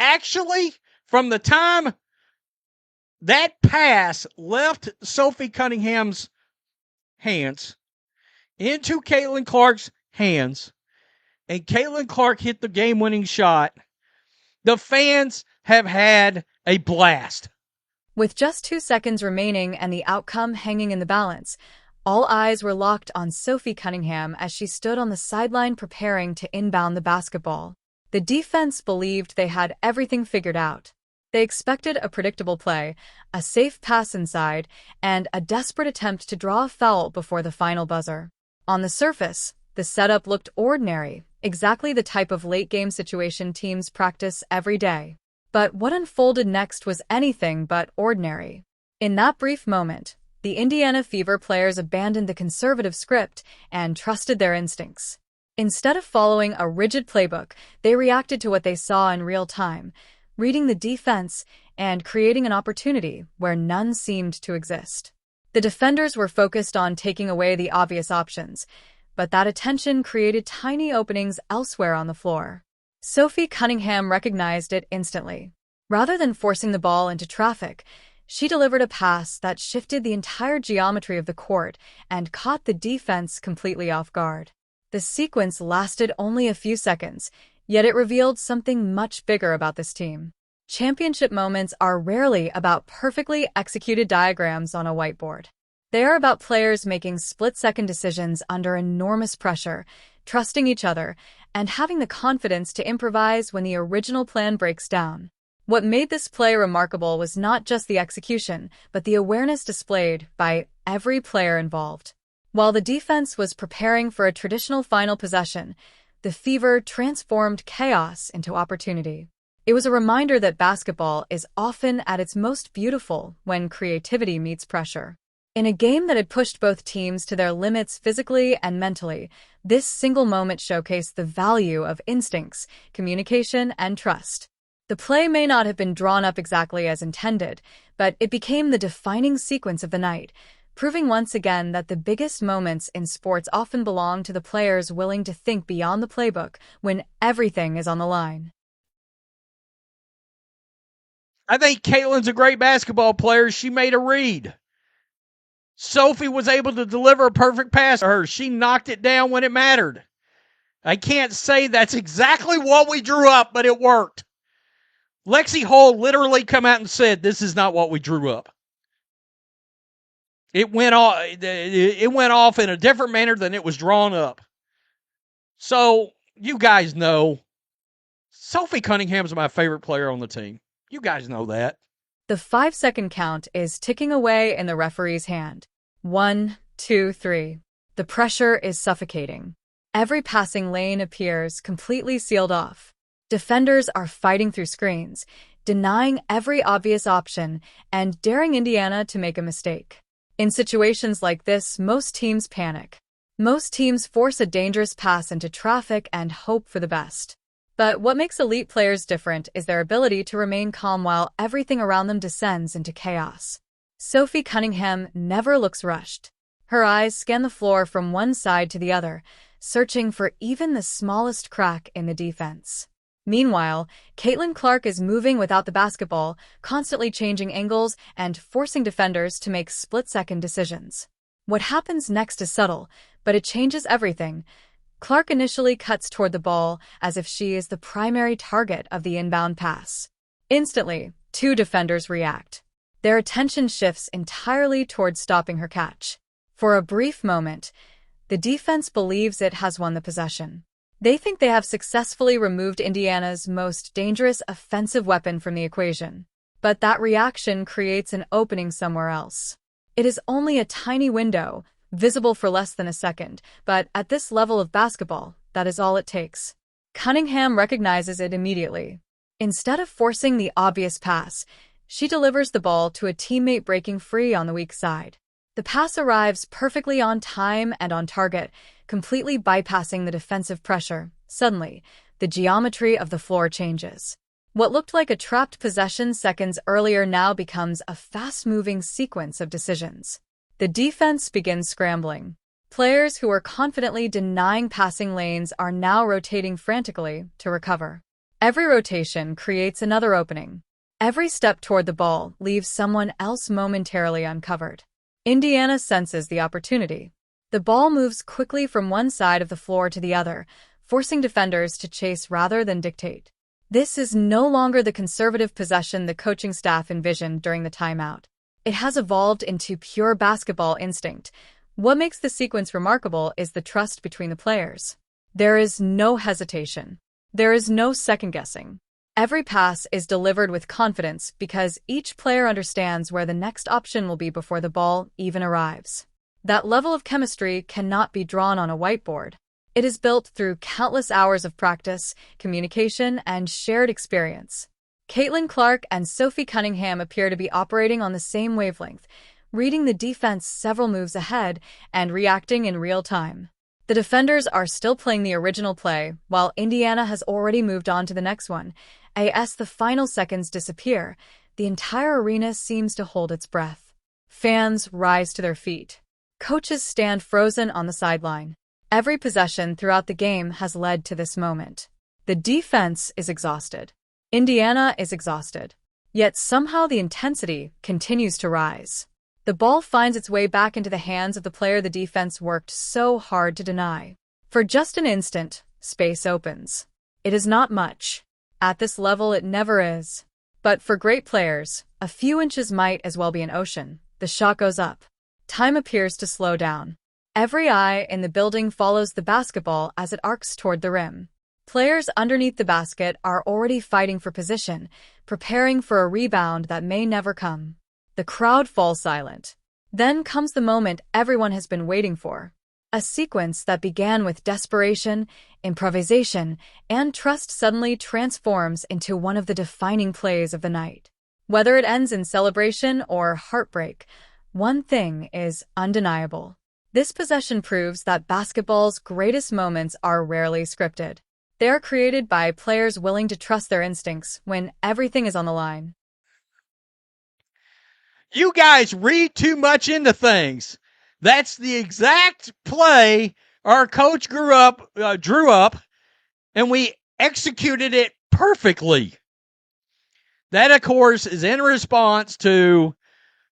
actually, from the time that pass left Sophie Cunningham's hands into Caitlin Clark's hands, and Caitlin Clark hit the game-winning shot, the fans have had a blast. With just 2 seconds remaining and the outcome hanging in the balance, all eyes were locked on Sophie Cunningham as she stood on the sideline preparing to inbound the basketball. The defense believed they had everything figured out. They expected a predictable play, a safe pass inside, and a desperate attempt to draw a foul before the final buzzer. On the surface, the setup looked ordinary, exactly the type of late-game situation teams practice every day. But what unfolded next was anything but ordinary. In that brief moment, the Indiana Fever players abandoned the conservative script and trusted their instincts. Instead of following a rigid playbook, they reacted to what they saw in real time, reading the defense and creating an opportunity where none seemed to exist. The defenders were focused on taking away the obvious options, but that attention created tiny openings elsewhere on the floor. Sophie Cunningham recognized it instantly. Rather than forcing the ball into traffic, she delivered a pass that shifted the entire geometry of the court and caught the defense completely off guard. The sequence lasted only a few seconds, yet it revealed something much bigger about this team. Championship moments are rarely about perfectly executed diagrams on a whiteboard. They are about players making split-second decisions under enormous pressure, trusting each other, and having the confidence to improvise when the original plan breaks down. What made this play remarkable was not just the execution, but the awareness displayed by every player involved. While the defense was preparing for a traditional final possession, the Fever transformed chaos into opportunity. It was a reminder that basketball is often at its most beautiful when creativity meets pressure. In a game that had pushed both teams to their limits physically and mentally, this single moment showcased the value of instincts, communication, and trust. The play may not have been drawn up exactly as intended, but it became the defining sequence of the night, proving once again that the biggest moments in sports often belong to the players willing to think beyond the playbook when everything is on the line. I think Caitlin's a great basketball player. She made a read. Sophie was able to deliver a perfect pass to her. She knocked it down when it mattered. I can't say that's exactly what we drew up, but it worked. Lexi Hall literally come out and said, "This is not what we drew up." It went off in a different manner than it was drawn up. So, you guys know, Sophie Cunningham is my favorite player on the team. You guys know that. The 5-second count is ticking away in the referee's hand. 1, 2, 3. The pressure is suffocating. Every passing lane appears completely sealed off. Defenders are fighting through screens, denying every obvious option and daring Indiana to make a mistake. In situations like this, most teams panic. Most teams force a dangerous pass into traffic and hope for the best. But what makes elite players different is their ability to remain calm while everything around them descends into chaos. Sophie Cunningham never looks rushed. Her eyes scan the floor from one side to the other, searching for even the smallest crack in the defense. Meanwhile, Caitlin Clark is moving without the basketball, constantly changing angles and forcing defenders to make split-second decisions. What happens next is subtle, but it changes everything. Clark initially cuts toward the ball as if she is the primary target of the inbound pass. Instantly, 2 defenders react. Their attention shifts entirely toward stopping her catch. For a brief moment, the defense believes it has won the possession. They think they have successfully removed Indiana's most dangerous offensive weapon from the equation. But that reaction creates an opening somewhere else. It is only a tiny window, visible for less than a second, but at this level of basketball, that is all it takes. Cunningham recognizes it immediately. Instead of forcing the obvious pass, she delivers the ball to a teammate breaking free on the weak side. The pass arrives perfectly on time and on target, completely bypassing the defensive pressure. Suddenly, the geometry of the floor changes. What looked like a trapped possession seconds earlier now becomes a fast-moving sequence of decisions. The defense begins scrambling. Players who are confidently denying passing lanes are now rotating frantically to recover. Every rotation creates another opening. Every step toward the ball leaves someone else momentarily uncovered. Indiana senses the opportunity. The ball moves quickly from one side of the floor to the other, forcing defenders to chase rather than dictate. This is no longer the conservative possession the coaching staff envisioned during the timeout. It has evolved into pure basketball instinct. What makes the sequence remarkable is the trust between the players. There is no hesitation. There is no second-guessing. Every pass is delivered with confidence because each player understands where the next option will be before the ball even arrives. That level of chemistry cannot be drawn on a whiteboard. It is built through countless hours of practice, communication, and shared experience. Caitlin Clark and Sophie Cunningham appear to be operating on the same wavelength, reading the defense several moves ahead and reacting in real time. The defenders are still playing the original play, while Indiana has already moved on to the next one. As the final seconds disappear, the entire arena seems to hold its breath. Fans rise to their feet. Coaches stand frozen on the sideline. Every possession throughout the game has led to this moment. The defense is exhausted. Indiana is exhausted. Yet somehow the intensity continues to rise. The ball finds its way back into the hands of the player the defense worked so hard to deny. For just an instant, space opens. It is not much. At this level, it never is. But for great players, a few inches might as well be an ocean. The shot goes up. Time appears to slow down. Every eye in the building follows the basketball as it arcs toward the rim. Players underneath the basket are already fighting for position, preparing for a rebound that may never come. The crowd falls silent. Then comes the moment everyone has been waiting for. A sequence that began with desperation, improvisation, and trust suddenly transforms into one of the defining plays of the night. Whether it ends in celebration or heartbreak, one thing is undeniable. This possession proves that basketball's greatest moments are rarely scripted. They are created by players willing to trust their instincts when everything is on the line. You guys read too much into things. That's the exact play our coach drew up, and we executed it perfectly. That, of course, is in response to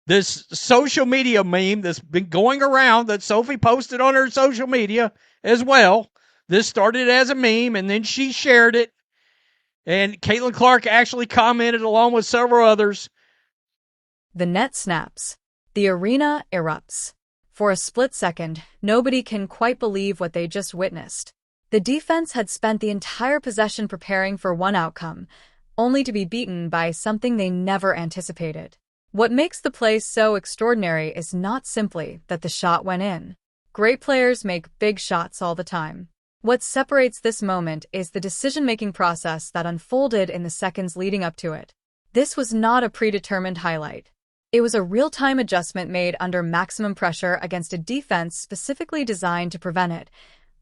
this social media meme that's been going around that Sophie posted on her social media as well. This started as a meme, and then she shared it, and Caitlin Clark actually commented along with several others. The net snaps. The arena erupts. For a split second, nobody can quite believe what they just witnessed. The defense had spent the entire possession preparing for one outcome, only to be beaten by something they never anticipated. What makes the play so extraordinary is not simply that the shot went in. Great players make big shots all the time. What separates this moment is the decision-making process that unfolded in the seconds leading up to it. This was not a predetermined highlight. It was a real-time adjustment made under maximum pressure against a defense specifically designed to prevent it.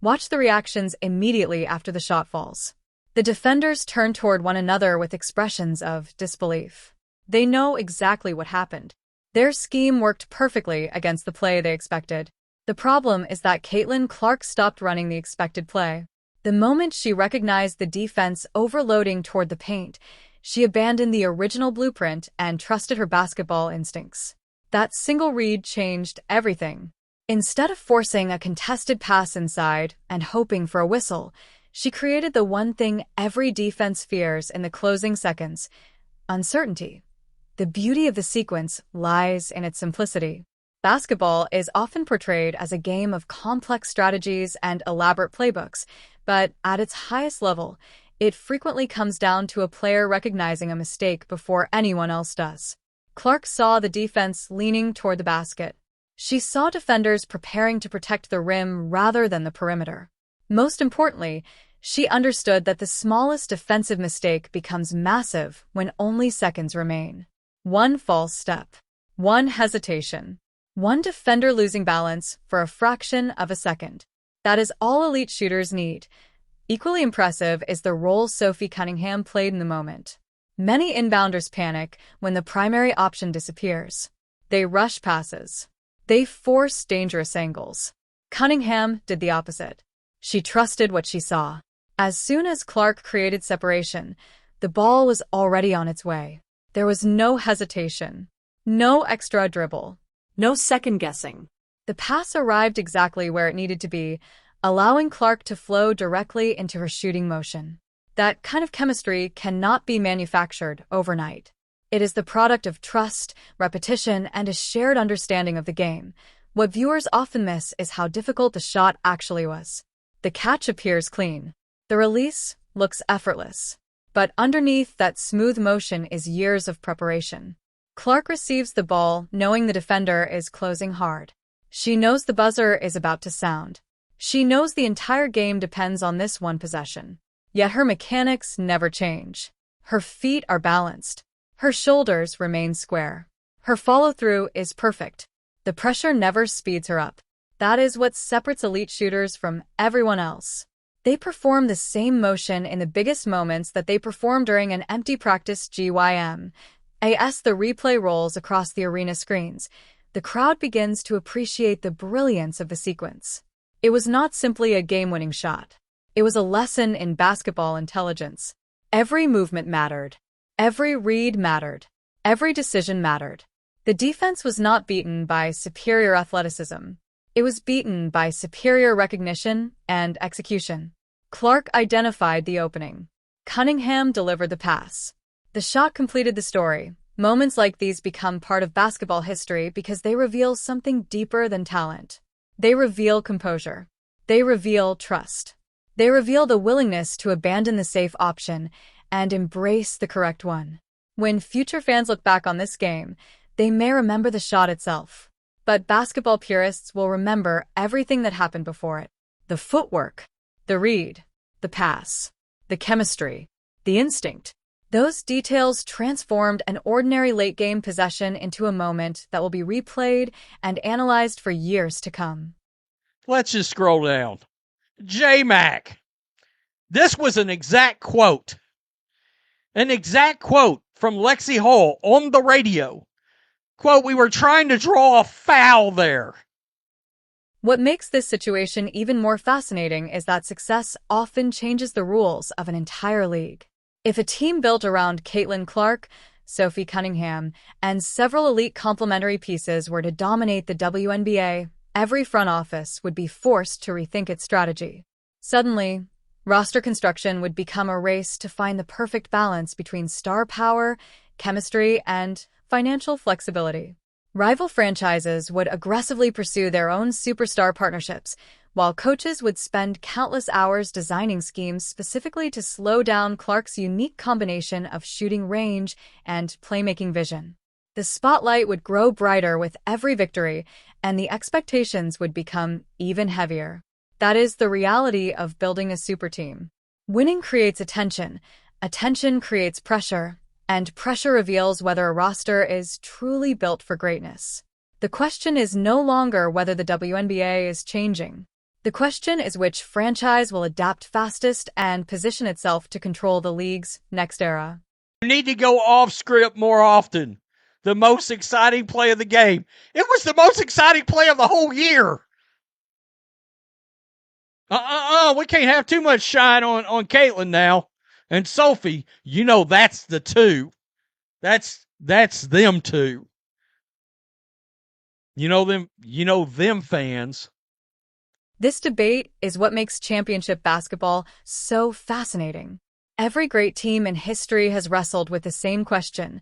Watch the reactions immediately after the shot falls. The defenders turn toward one another with expressions of disbelief. They know exactly what happened. Their scheme worked perfectly against the play they expected. The problem is that Caitlin Clark stopped running the expected play. The moment she recognized the defense overloading toward the paint, she abandoned the original blueprint and trusted her basketball instincts. That single read changed everything. Instead of forcing a contested pass inside and hoping for a whistle, she created the one thing every defense fears in the closing seconds: uncertainty. The beauty of the sequence lies in its simplicity. Basketball is often portrayed as a game of complex strategies and elaborate playbooks, but at its highest level, it frequently comes down to a player recognizing a mistake before anyone else does. Clark saw the defense leaning toward the basket. She saw defenders preparing to protect the rim rather than the perimeter. Most importantly, she understood that the smallest defensive mistake becomes massive when only seconds remain. One false step, one hesitation, one defender losing balance for a fraction of a second. That is all elite shooters need. Equally impressive is the role Sophie Cunningham played in the moment. Many inbounders panic when the primary option disappears. They rush passes. They force dangerous angles. Cunningham did the opposite. She trusted what she saw. As soon as Clark created separation, the ball was already on its way. There was no hesitation, no extra dribble, no second guessing. The pass arrived exactly where it needed to be, allowing Clark to flow directly into her shooting motion. That kind of chemistry cannot be manufactured overnight. It is the product of trust, repetition, and a shared understanding of the game. What viewers often miss is how difficult the shot actually was. The catch appears clean. The release looks effortless. But underneath that smooth motion is years of preparation. Clark receives the ball knowing the defender is closing hard. She knows the buzzer is about to sound. She knows the entire game depends on this one possession. Yet her mechanics never change. Her feet are balanced. Her shoulders remain square. Her follow-through is perfect. The pressure never speeds her up. That is what separates elite shooters from everyone else. They perform the same motion in the biggest moments that they perform during an empty practice GYM. As the replay rolls across the arena screens, the crowd begins to appreciate the brilliance of the sequence. It was not simply a game-winning shot. It was a lesson in basketball intelligence. Every movement mattered. Every read mattered. Every decision mattered. The defense was not beaten by superior athleticism. It was beaten by superior recognition and execution. Clark identified the opening. Cunningham delivered the pass. The shot completed the story. Moments like these become part of basketball history because they reveal something deeper than talent. They reveal composure. They reveal trust. They reveal the willingness to abandon the safe option and embrace the correct one. When future fans look back on this game, they may remember the shot itself. But basketball purists will remember everything that happened before it. The footwork, the read, the pass, the chemistry, the instinct. Those details transformed an ordinary late-game possession into a moment that will be replayed and analyzed for years to come. Let's just scroll down. J-Mac. This was an exact quote. An exact quote from Lexi Hull on the radio. Quote, "We were trying to draw a foul there." What makes this situation even more fascinating is that success often changes the rules of an entire league. If a team built around Caitlin Clark, Sophie Cunningham, and several elite complementary pieces were to dominate the WNBA, every front office would be forced to rethink its strategy. Suddenly, roster construction would become a race to find the perfect balance between star power, chemistry, and financial flexibility. Rival franchises would aggressively pursue their own superstar partnerships, while coaches would spend countless hours designing schemes specifically to slow down Clark's unique combination of shooting range and playmaking vision. The spotlight would grow brighter with every victory, and the expectations would become even heavier. That is the reality of building a super team. Winning creates attention creates pressure, and pressure reveals whether a roster is truly built for greatness. The question is no longer whether the WNBA is changing. The question is which franchise will adapt fastest and position itself to control the league's next era. You need to go off script more often. The most exciting play of the game. It was the most exciting play of the whole year. We can't have too much shine on Caitlin now. And Sophie, that's the two. That's them two. Them fans. This debate is what makes championship basketball so fascinating. Every great team in history has wrestled with the same question.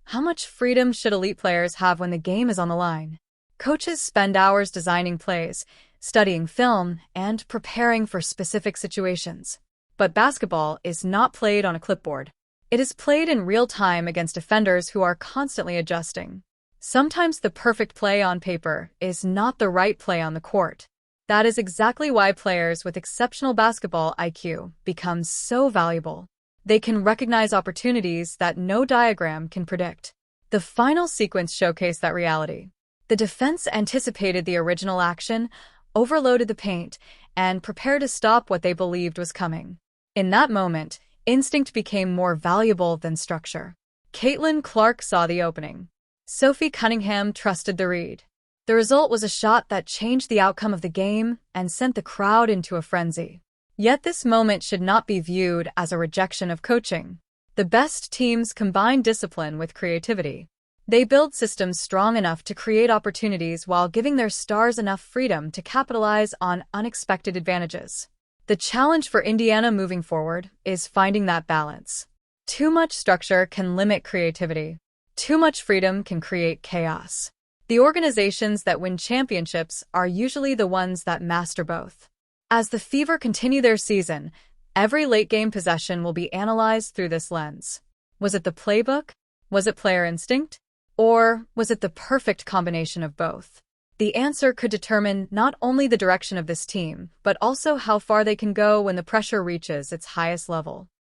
How much freedom should elite players have when the game is on the line? Coaches spend hours designing plays, studying film, and preparing for specific situations. But basketball is not played on a clipboard. It is played in real time against defenders who are constantly adjusting. Sometimes the perfect play on paper is not the right play on the court. That is exactly why players with exceptional basketball IQ become so valuable. They can recognize opportunities that no diagram can predict. The final sequence showcased that reality. The defense anticipated the original action, overloaded the paint, and prepared to stop what they believed was coming. In that moment, instinct became more valuable than structure. Caitlin Clark saw the opening. Sophie Cunningham trusted the read. The result was a shot that changed the outcome of the game and sent the crowd into a frenzy. Yet this moment should not be viewed as a rejection of coaching. The best teams combine discipline with creativity. They build systems strong enough to create opportunities while giving their stars enough freedom to capitalize on unexpected advantages. The challenge for Indiana moving forward is finding that balance. Too much structure can limit creativity. Too much freedom can create chaos. The organizations that win championships are usually the ones that master both. As the Fever continue their season, every late-game possession will be analyzed through this lens. Was it the playbook? Was it player instinct? Or was it the perfect combination of both? The answer could determine not only the direction of this team, but also how far they can go when the pressure reaches its highest level.